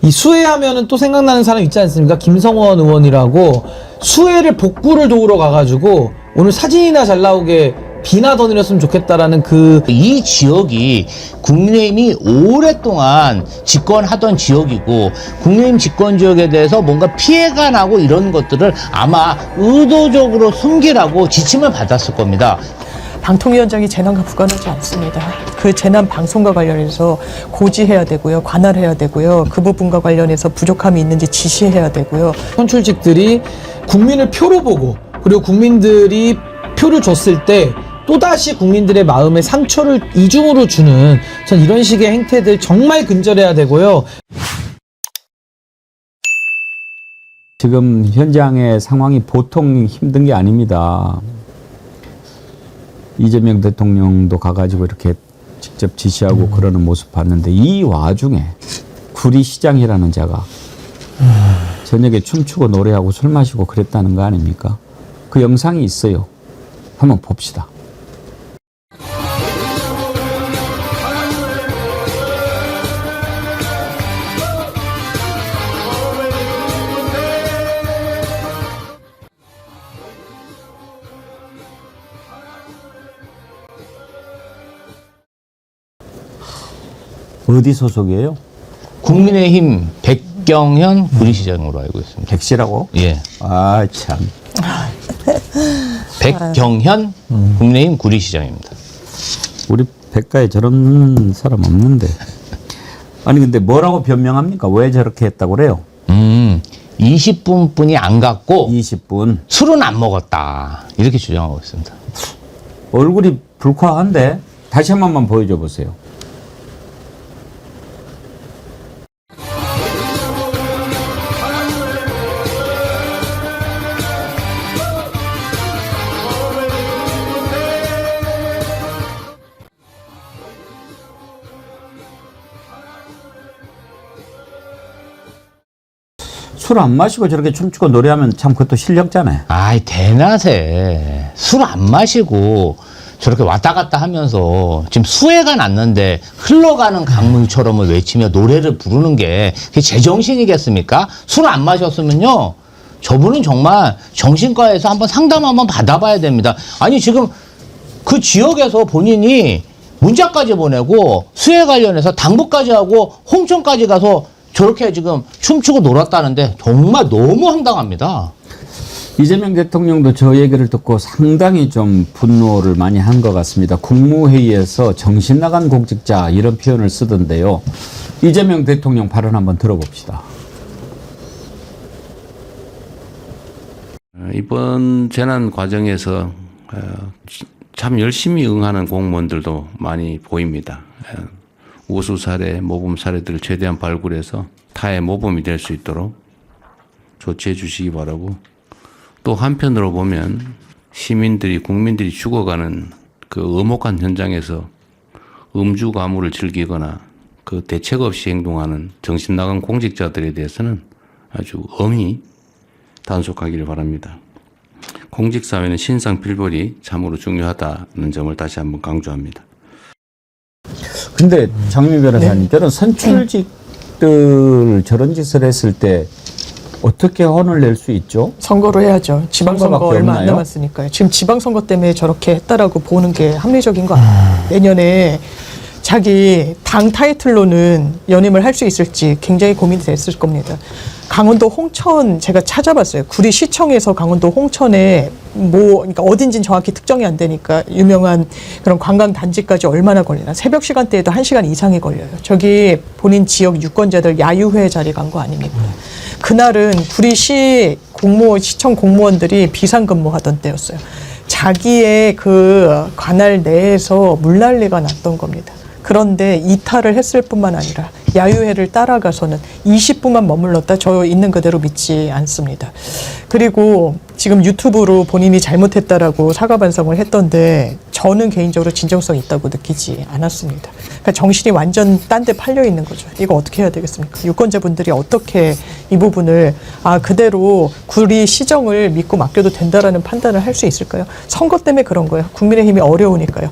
이 수해하면은 또 생각나는 사람 있지 않습니까? 김성원 의원이라고 수해를 복구를 도우러 가가지고 오늘 사진이나 잘 나오게 비나 더 내렸으면 좋겠다라는 이 지역이 국민의힘이 오랫동안 집권하던 지역이고 국민의힘 집권 지역에 대해서 뭔가 피해가 나고 이런 것들을 아마 의도적으로 숨기라고 지침을 받았을 겁니다. 방통위원장이 재난과 무관하지 않습니다. 그 재난 방송과 관련해서 고지해야 되고요. 관할해야 되고요. 그 부분과 관련해서 부족함이 있는지 지시해야 되고요. 선출직들이 국민을 표로 보고 그리고 국민들이 표를 줬을 때 또다시 국민들의 마음에 상처를 이중으로 주는 전 이런 식의 행태들 정말 근절해야 되고요. 지금 현장의 상황이 보통 힘든 게 아닙니다. 이재명 대통령도 가가지고 이렇게 직접 지시하고 그러는 모습 봤는데 이 와중에 구리시장이라는 자가 저녁에 춤추고 노래하고 술 마시고 그랬다는 거 아닙니까? 그 영상이 있어요. 한번 봅시다. 어디 소속이에요? 국민의힘 백경현 구리시장으로 알고 있습니다. 백씨라고? 예. 아, 참. 백경현 국민의힘 구리시장입니다. 우리 백가에 저런 사람 없는데. 아니, 근데 뭐라고 변명합니까? 왜 저렇게 했다고 그래요? 20분뿐이 안 갔고 20분. 술은 안 먹었다. 이렇게 주장하고 있습니다. 얼굴이 불쾌한데? 다시 한 번만 보여줘 보세요. 술 안 마시고 저렇게 춤추고 노래하면 참 그것도 실력자네. 아이, 대낮에 술 안 마시고 저렇게 왔다 갔다 하면서 지금 수해가 났는데 흘러가는 강물처럼 외치며 노래를 부르는 게 그게 제정신이겠습니까? 술 안 마셨으면요. 저분은 정말 정신과에서 한번 상담 한번 받아봐야 됩니다. 아니, 지금 그 지역에서 본인이 문자까지 보내고 수해 관련해서 당부까지 하고 홍천까지 가서 저렇게 지금 춤추고 놀았다는데 정말 너무 황당합니다. 이재명 대통령도 저 얘기를 듣고 상당히 좀 분노를 많이 한 것 같습니다. 국무회의에서 정신 나간 공직자 이런 표현을 쓰던데요. 이재명 대통령 발언 한번 들어봅시다. 이번 재난 과정에서 참 열심히 응하는 공무원들도 많이 보입니다. 우수 사례, 모범 사례들을 최대한 발굴해서 타의 모범이 될 수 있도록 조치해 주시기 바라고, 또 한편으로 보면 시민들이, 국민들이 죽어가는 그 엄혹한 현장에서 음주 가무를 즐기거나 그 대책 없이 행동하는 정신 나간 공직자들에 대해서는 아주 엄히 단속하기를 바랍니다. 공직사회는 신상필벌이 참으로 중요하다는 점을 다시 한번 강조합니다. 근데 장미 변호사님, 저는 선출직들 저런 짓을 했을 때 어떻게 혼을 낼 수 있죠? 선거로 해야죠. 지방선거 선거밖에 얼마 안 없나요? 남았으니까요. 지금 지방선거 때문에 저렇게 했다라고 보는 게 합리적인 거 아니에요. 내년에 자기 당 타이틀로는 연임을 할 수 있을지 굉장히 고민이 됐을 겁니다. 강원도 홍천 제가 찾아봤어요. 구리시청에서 강원도 홍천에 그러니까 어딘지는 정확히 특정이 안 되니까 유명한 그런 관광 단지까지 얼마나 걸리나. 새벽 시간대에도 1시간 이상이 걸려요. 저기 본인 지역 유권자들 야유회 자리 간 거 아닙니까? 그날은 구리시 시청 공무원들이 비상근무하던 때였어요. 자기의 그 관할 내에서 물난리가 났던 겁니다. 그런데 이탈을 했을 뿐만 아니라 야유회를 따라가서는 20분만 머물렀다. 저 있는 그대로 믿지 않습니다. 그리고 지금 유튜브로 본인이 잘못했다라고 사과 반성을 했던데 저는 개인적으로 진정성 있다고 느끼지 않았습니다. 그러니까 정신이 완전 딴 데 팔려 있는 거죠. 이거 어떻게 해야 되겠습니까? 유권자분들이 어떻게 이 부분을 그대로 구리 시정을 믿고 맡겨도 된다라는 판단을 할 수 있을까요? 선거 때문에 그런 거예요. 국민의힘이 어려우니까요.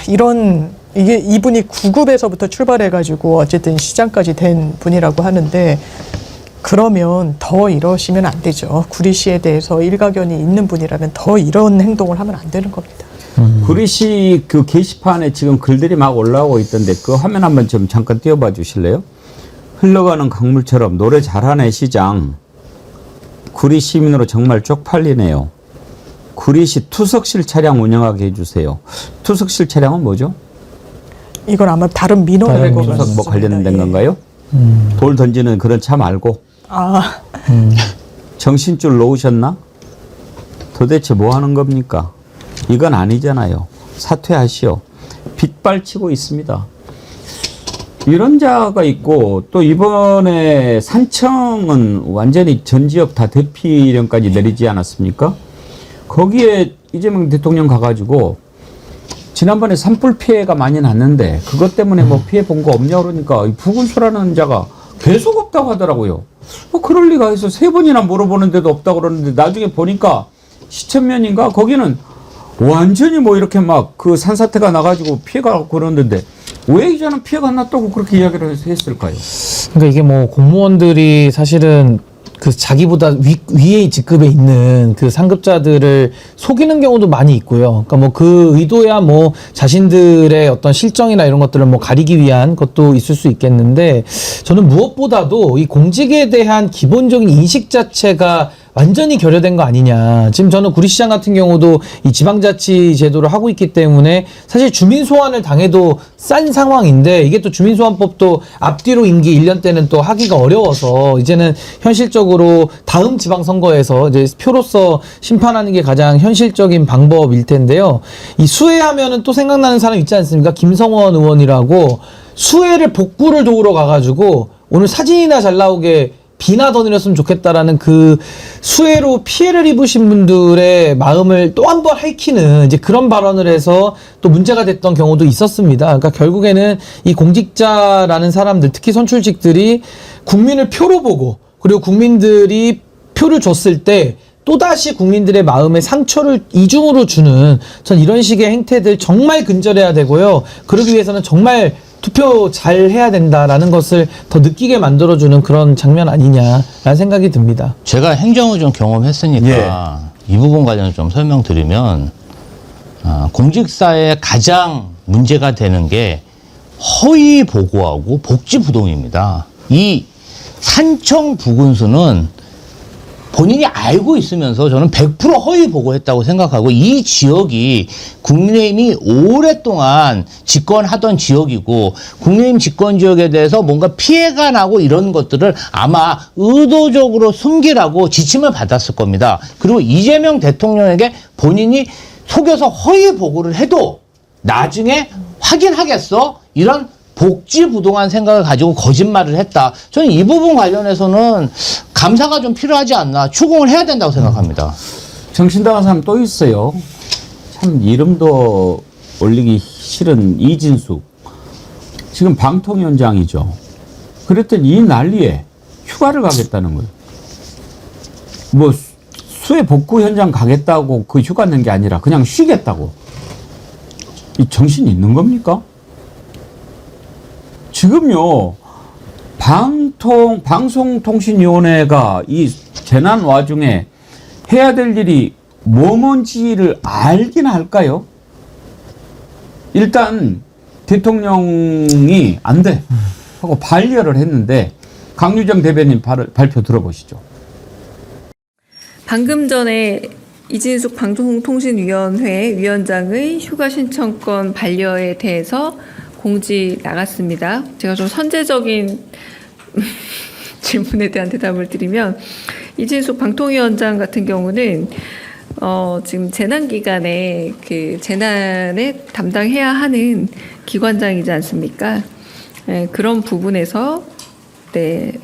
이런 이게 이분이 9급에서부터 출발해가지고 어쨌든 시장까지 된 분이라고 하는데 그러면 더 이러시면 안 되죠. 구리시에 대해서 일가견이 있는 분이라면 더 이런 행동을 하면 안 되는 겁니다. 구리시 그 게시판에 지금 글들이 막 올라오고 있던데 그 화면 한번 좀 잠깐 띄워봐 주실래요? 흘러가는 강물처럼 노래 잘하네 시장. 구리 시민으로 정말 쪽팔리네요. 구리시 투석실 차량 운영하게 해주세요. 투석실 차량은 뭐죠? 이건 아마 다른 민원을 것 투석 뭐 같습니다. 관련된 예. 건가요? 돌 던지는 그런 차 말고 아, 정신줄 놓으셨나? 도대체 뭐 하는 겁니까? 이건 아니잖아요. 사퇴하시오. 빗발치고 있습니다. 이런 자가 있고 또 이번에 산청은 완전히 전 지역 다 대피령까지 내리지 않았습니까? 거기에 이재명 대통령 가가지고 지난번에 산불 피해가 많이 났는데 그것 때문에 뭐 피해 본 거 없냐 그러니까 부군수라는 자가 계속 없다고 하더라고요. 그럴 리가 해서 3번이나 물어보는데도 없다고 그러는데 나중에 보니까 시천면인가 거기는 완전히 뭐 이렇게 막 그 산사태가 나가지고 피해가 그러는데 왜 이제는 피해가 안 났다고 그렇게 이야기를 했을까요? 그러니까 이게 뭐 공무원들이 사실은 그 자기보다 위에 직급에 있는 그 상급자들을 속이는 경우도 많이 있고요. 그러니까 뭐 그 의도야 뭐 자신들의 어떤 실정이나 이런 것들을 뭐 가리기 위한 것도 있을 수 있겠는데 저는 무엇보다도 이 공직에 대한 기본적인 인식 자체가 완전히 결여된 거 아니냐. 지금 저는 구리시장 같은 경우도 이 지방자치 제도를 하고 있기 때문에 사실 주민 소환을 당해도 싼 상황인데 이게 또 주민소환법도 앞뒤로 임기 1년 때는 또 하기가 어려워서 이제는 현실적으로 다음 지방선거에서 이제 표로서 심판하는 게 가장 현실적인 방법일 텐데요. 이 수해하면은 또 생각나는 사람 있지 않습니까? 김성원 의원이라고 수해를 복구를 도우러 가가지고 오늘 사진이나 잘 나오게 비나 더 내렸으면 좋겠다라는 그 수해로 피해를 입으신 분들의 마음을 또 한 번 핥히는 이제 그런 발언을 해서 또 문제가 됐던 경우도 있었습니다. 그러니까 결국에는 이 공직자라는 사람들, 특히 선출직들이 국민을 표로 보고 그리고 국민들이 표를 줬을 때 또다시 국민들의 마음에 상처를 이중으로 주는 전 이런 식의 행태들 정말 근절해야 되고요. 그러기 위해서는 정말 투표 잘 해야 된다라는 것을 더 느끼게 만들어주는 그런 장면 아니냐라는 생각이 듭니다. 제가 행정을 좀 경험했으니까 이 부분 관련해서 좀 설명드리면 공직사에 가장 문제가 되는 게 허위 보고하고 복지 부동입니다. 이 산청 부군수는 본인이 알고 있으면서 저는 100% 허위 보고했다고 생각하고 이 지역이 국민의힘이 오랫동안 집권하던 지역이고 국민의힘 집권 지역에 대해서 뭔가 피해가 나고 이런 것들을 아마 의도적으로 숨기라고 지침을 받았을 겁니다. 그리고 이재명 대통령에게 본인이 속여서 허위 보고를 해도 나중에 확인하겠어? 이런 복지부동한 생각을 가지고 거짓말을 했다. 저는 이 부분 관련해서는 감사가 좀 필요하지 않나, 추궁을 해야 된다고 생각합니다. 정신 나간 사람 또 있어요. 참 이름도 올리기 싫은 이진숙. 지금 방통위원장이죠. 그랬더니 이 난리에 휴가를 가겠다는 거예요. 뭐 수해 복구 현장 가겠다고 그 휴가 낸 게 아니라 그냥 쉬겠다고. 이 정신 있는 겁니까? 지금요, 방송통신위원회가 이 재난 와중에 해야 될 일이 뭔지를 알긴 할까요? 일단 대통령이 안 돼 하고 반려를 했는데 강유정 대변인 발표 들어보시죠. 방금 전에 이진숙 방송통신위원회 위원장의 휴가 신청권 반려에 대해서 공지 나갔습니다. 제가 좀 선제적인 질문에 대한 대답을 드리면 이진숙 방통위원장 같은 경우는 지금 재난 기간에 그 재난에 담당해야 하는 기관장이지 않습니까? 네, 그런 부분에서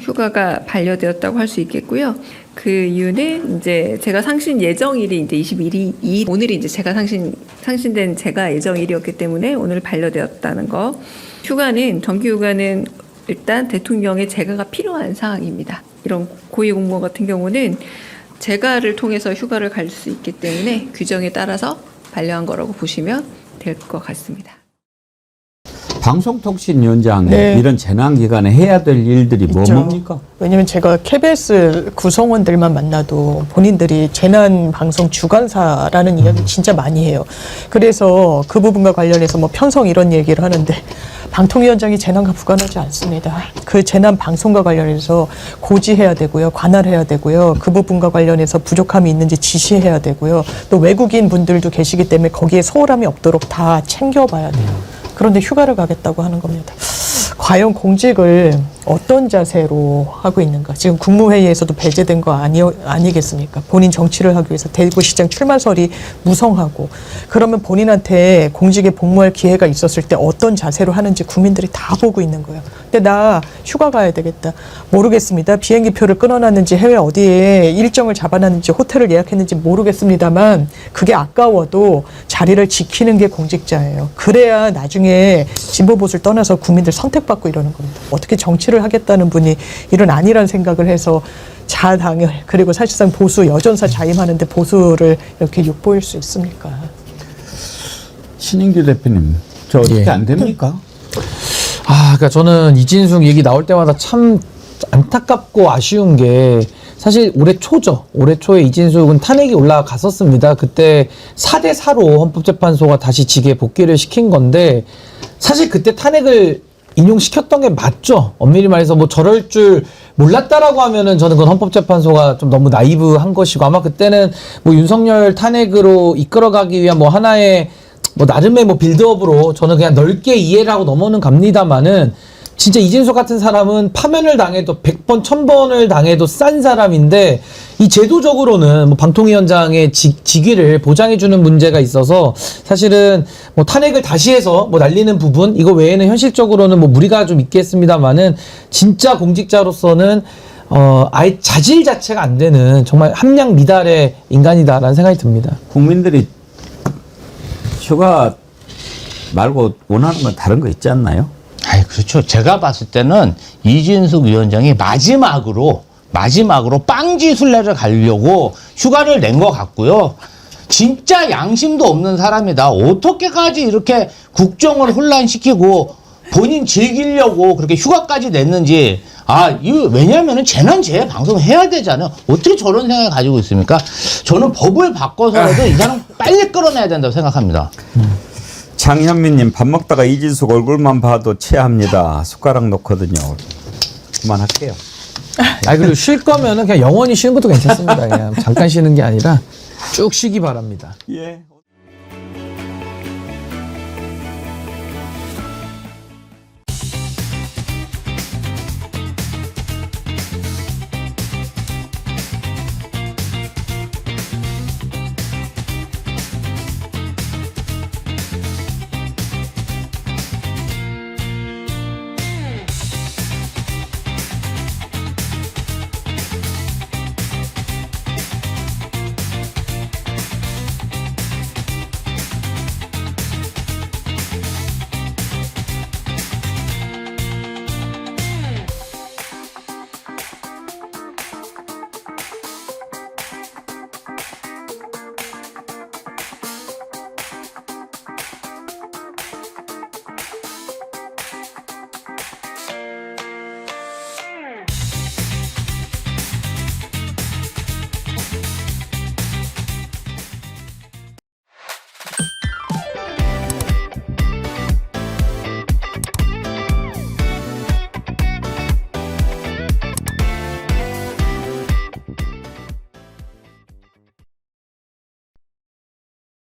휴가가 반려되었다고 할 수 있겠고요. 그 이유는 이제 제가 상신 예정일이 이제 21일, 오늘이 이제 제가 상신된 제가 예정일이었기 때문에 오늘 반려되었다는 거. 휴가는, 정기 휴가는 일단 대통령의 재가가 필요한 상황입니다. 이런 고위공무원 같은 경우는 재가를 통해서 휴가를 갈 수 있기 때문에 규정에 따라서 반려한 거라고 보시면 될 것 같습니다. 방송통신위원장 네. 이런 재난기간에 해야 될 일들이 있죠. 뭡니까? 왜냐면 제가 KBS 구성원들만 만나도 본인들이 재난 방송 주관사라는 이야기 진짜 많이 해요. 그래서 그 부분과 관련해서 뭐 편성 이런 얘기를 하는데 방통위원장이 재난과 무관하지 않습니다. 그 재난 방송과 관련해서 고지해야 되고요. 관할해야 되고요. 그 부분과 관련해서 부족함이 있는지 지시해야 되고요. 또 외국인 분들도 계시기 때문에 거기에 소홀함이 없도록 다 챙겨봐야 돼요. 그런데 휴가를 가겠다고 하는 겁니다. 과연 공직을 어떤 자세로 하고 있는가? 지금 국무회의에서도 배제된 거 아니겠습니까? 본인 정치를 하기 위해서 대구시장 출마설이 무성하고 그러면 본인한테 공직에 복무할 기회가 있었을 때 어떤 자세로 하는지 국민들이 다 보고 있는 거예요. 근데 나 휴가 가야 되겠다. 모르겠습니다. 비행기표를 끊어놨는지 해외 어디에 일정을 잡아놨는지 호텔을 예약했는지 모르겠습니다만 그게 아까워도 자리를 지키는 게 공직자예요. 그래야 나중에 진보보수를 떠나서 국민들 선택받고 이러는 겁니다. 어떻게 정치를 하겠다는 분이 이런 아니란 생각을 해서 자당을 그리고 사실상 보수 여전사 자임하는데 보수를 이렇게 욕보일 수 있습니까? 신인규 대표님, 저 어떻게 예. 안 됩니까? 그러니까 저는 이진숙 얘기 나올 때마다 참 안타깝고 아쉬운 게 사실 올해 초죠. 올해 초에 이진숙은 탄핵이 올라갔었습니다. 그때 4대 4로 헌법재판소가 다시 직에 복귀를 시킨 건데 사실 그때 탄핵을 인용시켰던 게 맞죠. 엄밀히 말해서 뭐 저럴 줄 몰랐다라고 하면은 저는 그건 헌법재판소가 좀 너무 나이브한 것이고 아마 그때는 뭐 윤석열 탄핵으로 이끌어가기 위한 뭐 하나의 뭐 나름의 뭐 빌드업으로 저는 그냥 넓게 이해를 하고 넘어는 갑니다만은 진짜 이진숙 같은 사람은 파면을 당해도 100번, 1000번을 당해도 싼 사람인데 이 제도적으로는 뭐 방통위원장의 직위를 보장해주는 문제가 있어서 사실은 뭐 탄핵을 다시 해서 뭐 날리는 부분 이거 외에는 현실적으로는 뭐 무리가 좀 있겠습니다만은 진짜 공직자로서는 아예 자질 자체가 안 되는 정말 함량 미달의 인간이다라는 생각이 듭니다. 국민들이 휴가 말고 원하는 건 다른 거 있지 않나요? 아이, 그렇죠. 제가 봤을 때는 이진숙 위원장이 마지막으로 빵지 순례를 가려고 휴가를 낸 것 같고요. 진짜 양심도 없는 사람이다. 어떻게까지 이렇게 국정을 혼란시키고 본인 즐기려고 그렇게 휴가까지 냈는지. 이거 왜냐면은 재난재해 방송 해야 되잖아요. 어떻게 저런 생각을 가지고 있습니까? 저는 법을 바꿔서라도 이 사람 빨리 끌어내야 된다고 생각합니다. 장현민님, 밥 먹다가 이진숙 얼굴만 봐도 체합니다. 숟가락 놓거든요. 그만할게요. 그리고 쉴 거면은 그냥 영원히 쉬는 것도 괜찮습니다. 그냥 잠깐 쉬는 게 아니라 쭉 쉬기 바랍니다. 예.